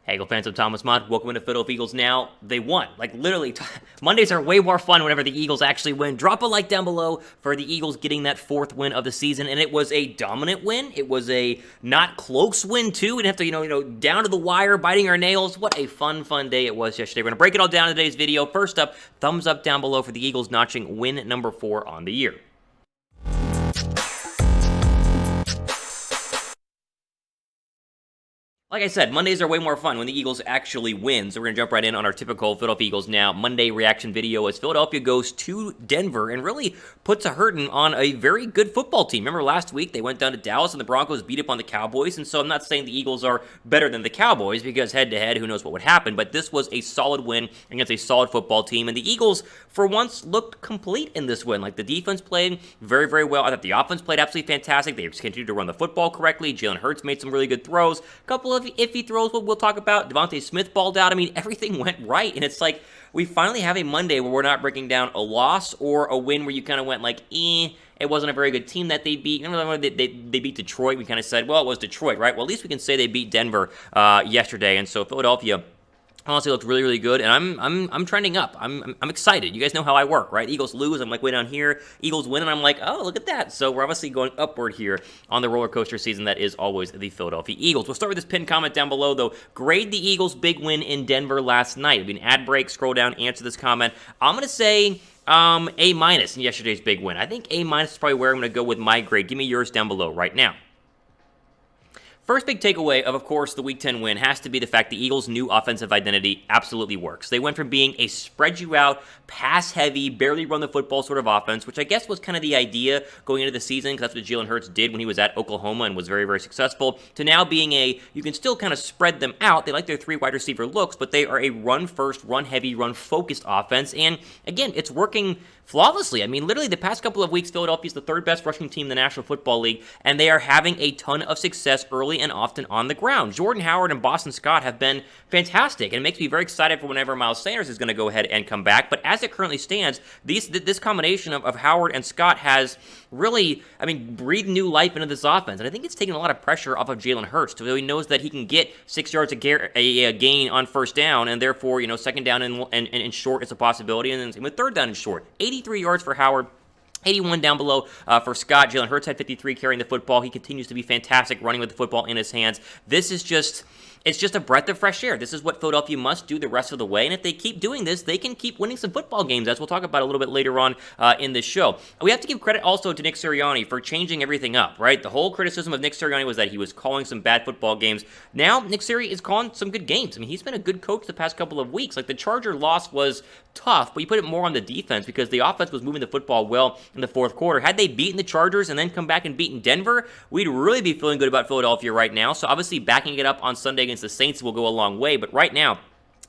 Hey, Eagle fans, I'm Thomas Mott. Welcome to Philadelphia Eagles Now. They won. Like, literally, Mondays are way more fun whenever the Eagles actually win. Drop a like down below for the Eagles getting that fourth win of the season, and it was a dominant win. It was a not close win, too. We didn't have to, down to the wire, biting our nails. What a fun day it was yesterday. We're going to break it all down in today's video. First up, thumbs up down below for the Eagles notching win number 4 on the year. Like I said, Mondays are way more fun when the Eagles actually win, so we're going to jump right in on our typical Philadelphia Eagles Now Monday reaction video as Philadelphia goes to Denver and really puts a hurting on a very good football team. Remember last week they went down to Dallas and the Broncos beat up on the Cowboys, and so I'm not saying the Eagles are better than the Cowboys because head-to-head, who knows what would happen, but this was a solid win against a solid football team, and the Eagles, for once, looked complete in this win. Like, the defense played very, very well. I thought the offense played absolutely fantastic. They continued to run the football correctly. Jalen Hurts made some really good throws. A couple of iffy throws we'll talk about. DeVonta Smith balled out. I mean, everything went right, and it's like we finally have a Monday where we're not breaking down a loss or a win where you kind of went like, it wasn't a very good team that they beat. Remember they beat Detroit? We kind of said, well, it was Detroit, right? Well, at least we can say they beat Denver yesterday, and so Philadelphia honestly looked really, really good, and I'm trending up. I'm excited. You guys know how I work, right? Eagles lose, I'm like way down here. Eagles win, and I'm like, oh, look at that. So we're obviously going upward here on the roller coaster season that is always the Philadelphia Eagles. We'll start with this pinned comment down below, though. Grade the Eagles' big win in Denver last night. It'll be an ad break. Scroll down, answer this comment. I'm gonna say A- in yesterday's big win. I think A- is probably where I'm gonna go with my grade. Give me yours down below right now. First big takeaway of course, the Week 10 win has to be the fact the Eagles' new offensive identity absolutely works. They went from being a spread-you-out, pass-heavy, barely run the football sort of offense, which I guess was kind of the idea going into the season, because that's what Jalen Hurts did when he was at Oklahoma and was very, very successful, to now being you can still kind of spread them out. They like their 3 wide receiver looks, but they are a run-first, run-heavy, run-focused offense, and again, it's working flawlessly. I mean, literally the past couple of weeks, Philadelphia is the 3rd best rushing team in the National Football League, and they are having a ton of success early and often on the ground. Jordan Howard and Boston Scott have been fantastic, and it makes me very excited for whenever Miles Sanders is going to go ahead and come back. But as it currently stands, this combination of Howard and Scott has really, breathed new life into this offense, and I think it's taken a lot of pressure off of Jalen Hurts, so he knows that he can get 6 yards a gain on first down, and therefore, second down and short is a possibility, and then with third down and short. 83 yards for Howard, 81 down below for Scott. Jalen Hurts had 53 carrying the football. He continues to be fantastic running with the football in his hands. It's just a breath of fresh air. This is what Philadelphia must do the rest of the way, and if they keep doing this, they can keep winning some football games, as we'll talk about a little bit later on in this show. We have to give credit also to Nick Sirianni for changing everything up, right? The whole criticism of Nick Sirianni was that he was calling some bad football games. Now, Nick Sirianni is calling some good games. I mean, he's been a good coach the past couple of weeks. Like, the Charger loss was tough, but you put it more on the defense because the offense was moving the football well in the fourth quarter. Had they beaten the Chargers and then come back and beaten Denver, we'd really be feeling good about Philadelphia right now. So obviously backing it up on Sunday against the Saints will go a long way, but right now,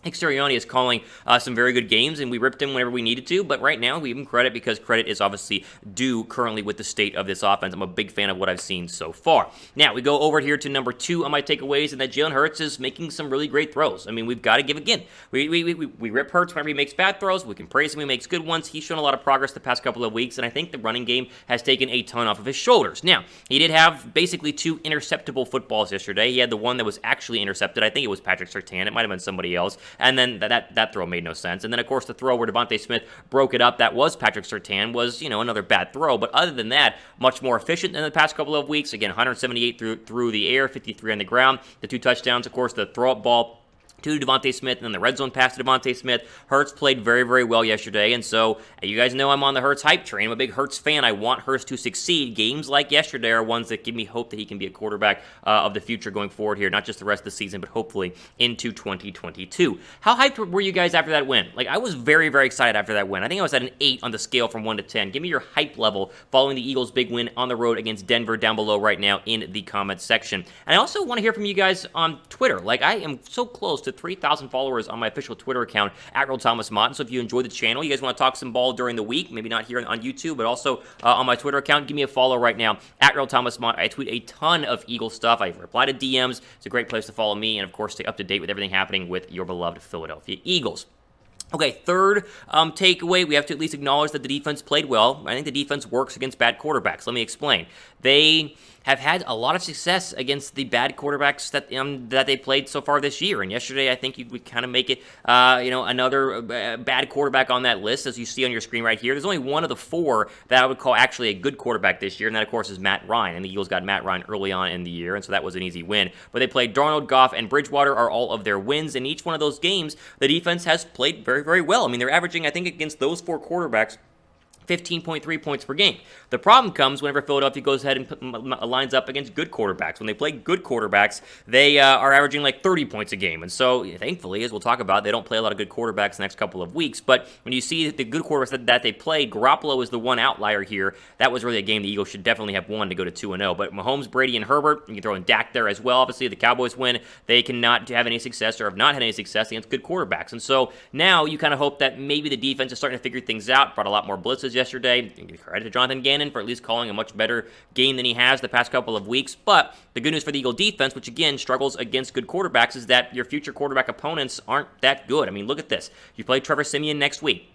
Nick Sirianni is calling some very good games, and we ripped him whenever we needed to, but right now we give him credit because credit is obviously due currently with the state of this offense. I'm a big fan of what I've seen so far. Now, we go over here to number 2 on my takeaways, and that Jalen Hurts is making some really great throws. I mean, we've got to give again. We rip Hurts whenever he makes bad throws. We can praise him when he makes good ones. He's shown a lot of progress the past couple of weeks, and I think the running game has taken a ton off of his shoulders. Now, he did have basically 2 interceptable footballs yesterday. He had the one that was actually intercepted. I think it was Patrick Surtain. It might have been somebody else. And then that throw made no sense. And then, of course, the throw where DeVonta Smith broke it up, that was Patrick Surtain, was, another bad throw. But other than that, much more efficient than the past couple of weeks. Again, 178 through the air, 53 on the ground. The 2 touchdowns, of course, the throw-up ball to DeVonta Smith, and then the red zone pass to DeVonta Smith. Hurts played very, very well yesterday, and so you guys know I'm on the Hurts hype train. I'm a big Hurts fan. I want Hurts to succeed. Games like yesterday are ones that give me hope that he can be a quarterback of the future going forward here, not just the rest of the season, but hopefully into 2022. How hyped were you guys after that win? Like, I was very, very excited after that win. I think I was at an 8 on the scale from 1 to 10. Give me your hype level following the Eagles' big win on the road against Denver down below right now in the comments section. And I also want to hear from you guys on Twitter. Like, I am so close to 3,000 followers on my official Twitter account, at Thomas Mott. So if you enjoy the channel, you guys want to talk some ball during the week, maybe not here on YouTube, but also on my Twitter account, give me a follow right now, at Thomas Mott. I tweet a ton of Eagle stuff. I reply to DMs. It's a great place to follow me and, of course, stay up to date with everything happening with your beloved Philadelphia Eagles. Okay, third takeaway, we have to at least acknowledge that the defense played well. I think the defense works against bad quarterbacks. Let me explain. They have had a lot of success against the bad quarterbacks that they played so far this year. And yesterday, I think you would kind of make it, another bad quarterback on that list, as you see on your screen right here. There's only one of the four that I would call actually a good quarterback this year, and that, of course, is Matt Ryan. And the Eagles got Matt Ryan early on in the year, and so that was an easy win. But they played Darnold, Goff, and Bridgewater are all of their wins. In each one of those games, the defense has played very, very well. I mean, they're averaging, I think, against those four quarterbacks, 15.3 points per game. The problem comes whenever Philadelphia goes ahead and lines up against good quarterbacks. When they play good quarterbacks, they are averaging like 30 points a game. And so, thankfully, as we'll talk about, they don't play a lot of good quarterbacks the next couple of weeks. But when you see the good quarterbacks that they played, Garoppolo is the one outlier here. That was really a game the Eagles should definitely have won to go to 2-0. But Mahomes, Brady, and Herbert, you can throw in Dak there as well. Obviously, the Cowboys win. They cannot have any success or have not had any success against good quarterbacks. And so now you kind of hope that maybe the defense is starting to figure things out. Brought a lot more blitzes yesterday. Give credit to Jonathan Gannon for at least calling a much better game than he has the past couple of weeks. But the good news for the Eagle defense, which again struggles against good quarterbacks, is that your future quarterback opponents aren't that good. I mean, look at this. You play Trevor Siemian next week.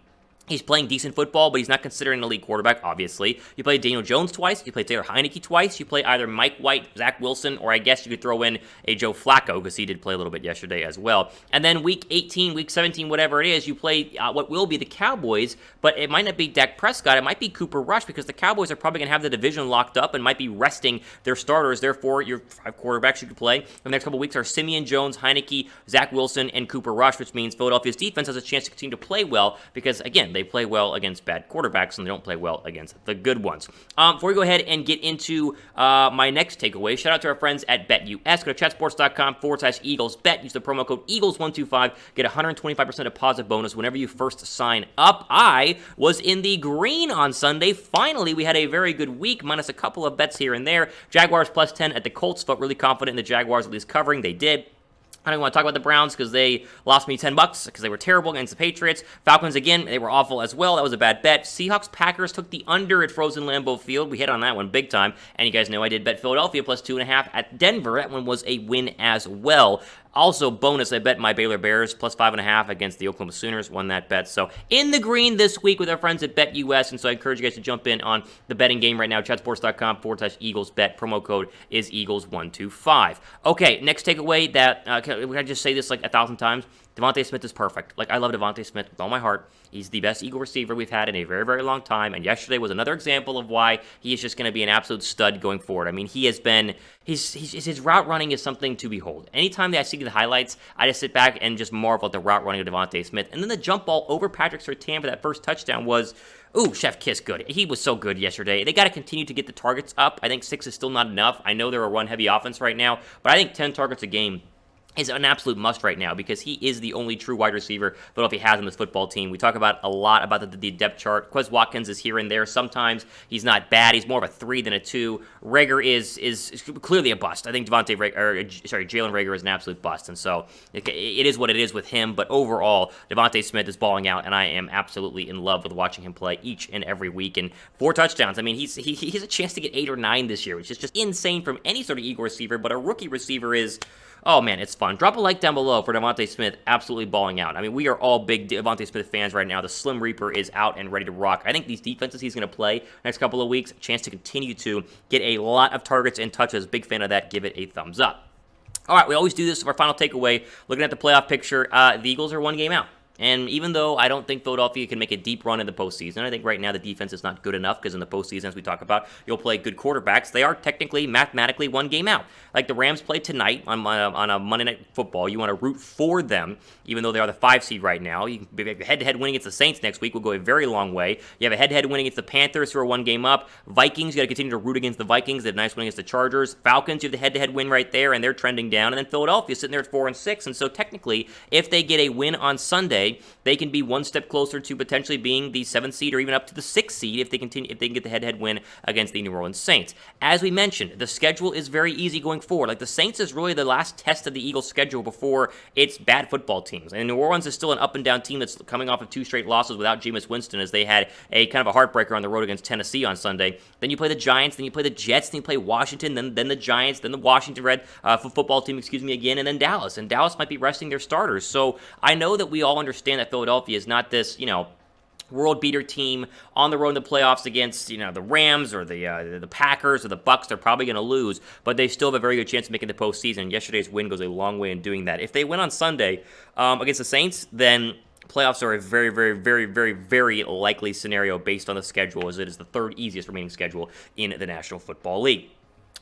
He's playing decent football, but he's not considered an elite quarterback, obviously. You play Daniel Jones twice. You play Taylor Heineke twice. You play either Mike White, Zach Wilson, or I guess you could throw in a Joe Flacco, because he did play a little bit yesterday as well. And then week 18, week 17, whatever it is, you play what will be the Cowboys, but it might not be Dak Prescott. It might be Cooper Rush, because the Cowboys are probably going to have the division locked up and might be resting their starters. Therefore, your 5 quarterbacks you could play in the next couple of weeks are Siemian, Jones, Heineke, Zach Wilson, and Cooper Rush, which means Philadelphia's defense has a chance to continue to play well, because, again, they play well against bad quarterbacks, and they don't play well against the good ones. Before we go ahead and get into my next takeaway, shout out to our friends at BetUS. Go to chatsports.com/EaglesBet. Use the promo code EAGLES125. Get a 125% deposit bonus whenever you first sign up. I was in the green on Sunday. Finally, we had a very good week, minus a couple of bets here and there. Jaguars plus 10 at the Colts. Felt really confident in the Jaguars at least covering. They did. I don't want to talk about the Browns because they lost me $10 because they were terrible against the Patriots. Falcons, again, they were awful as well. That was a bad bet. Seahawks, Packers took the under at Frozen Lambeau Field. We hit on that one big time. And you guys know I did bet Philadelphia plus 2.5 at Denver. That one was a win as well. Also, bonus, I bet my Baylor Bears plus 5.5 against the Oklahoma Sooners. Won that bet. So, in the green this week with our friends at BetUS. And so, I encourage you guys to jump in on the betting game right now. Chatsports.com/EaglesBet. Promo code is Eagles125. Okay, next takeaway that, we gotta just say this like 1,000 times. DeVonta Smith is perfect. Like, I love DeVonta Smith with all my heart. He's the best Eagle receiver we've had in a very, very long time, and yesterday was another example of why he is just going to be an absolute stud going forward. I mean, he has been, his route running is something to behold. Anytime that I see the highlights, I just sit back and just marvel at the route running of DeVonta Smith. And then the jump ball over Patrick Surtain for that first touchdown was, ooh, chef kiss good. He was so good yesterday. They got to continue to get the targets up. I think 6 is still not enough. I know they're a run-heavy offense right now, but I think 10 targets a game is an absolute must right now because he is the only true wide receiver Philadelphia has on this football team. We talk about a lot about the depth chart. Quez Watkins is here and there. Sometimes he's not bad. He's more of a 3 than a 2. Reagor is clearly a bust. I think Jalen Reagor is an absolute bust, and so it is what it is with him. But overall, DeVonta Smith is balling out, and I am absolutely in love with watching him play each and every week. And 4 touchdowns. I mean, he has a chance to get 8 or 9 this year, which is just insane from any sort of Eagle receiver. But a rookie receiver is, oh man, it's fun. Drop a like down below for DeVonta Smith absolutely balling out. I mean, we are all big DeVonta Smith fans right now. The Slim Reaper is out and ready to rock. I think these defenses he's going to play next couple of weeks, a chance to continue to get a lot of targets and touches. Big fan of that. Give it a thumbs up. All right, we always do this for our final takeaway. Looking at the playoff picture, the Eagles are 1 game out. And even though I don't think Philadelphia can make a deep run in the postseason, I think right now the defense is not good enough because in the postseason, as we talk about, you'll play good quarterbacks. They are technically, mathematically 1 game out. Like the Rams play tonight on a Monday Night Football. You want to root for them, even though they are the 5 seed right now. You can have a head-to-head win against the Saints next week will go a very long way. You have a head-to-head win against the Panthers, who are 1 game up. Vikings, you got to continue to root against the Vikings. They had a nice win against the Chargers. Falcons, you have the head-to-head win right there, and they're trending down. And then Philadelphia sitting there at 4-6. And so technically, if they get a win on Sunday, they can be 1 step closer to potentially being the 7th seed or even up to the 6th seed if they can get the head-to-head win against the New Orleans Saints. As we mentioned, the schedule is very easy going forward. Like the Saints is really the last test of the Eagles' schedule before it's bad football teams. And New Orleans is still an up-and-down team that's coming off of 2 straight losses without Jameis Winston, as they had a kind of a heartbreaker on the road against Tennessee on Sunday. Then you play the Giants, then you play the Jets, then you play Washington, then the Giants, then the Washington Red football team, again, and then Dallas. And Dallas might be resting their starters. So I know that we all understand that Philadelphia is not this, world beater team on the road in the playoffs against, the Rams or the Packers or the Bucks. They're probably going to lose, but they still have a very good chance of making the postseason. Yesterday's win goes a long way in doing that. If they win on Sunday against the Saints, then playoffs are a very, very, very, very, very likely scenario based on the schedule, as it is the third easiest remaining schedule in the National Football League.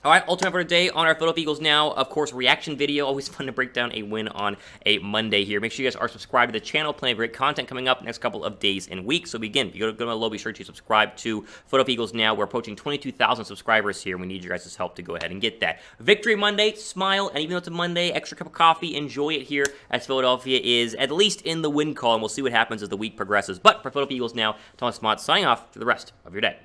All right, ultimate for today on our Philadelphia Eagles Now, of course, reaction video. Always fun to break down a win on a Monday here. Make sure you guys are subscribed to the channel. Plenty of great content coming up next couple of days and weeks. So again, if you go to below, be sure to subscribe to Philadelphia Eagles Now. We're approaching 22,000 subscribers here. We need your guys' help to go ahead and get that. Victory Monday, smile, and even though it's a Monday, extra cup of coffee, enjoy it here as Philadelphia is at least in the win column. We'll see what happens as the week progresses. But for Philadelphia Eagles Now, Thomas Mott signing off for the rest of your day.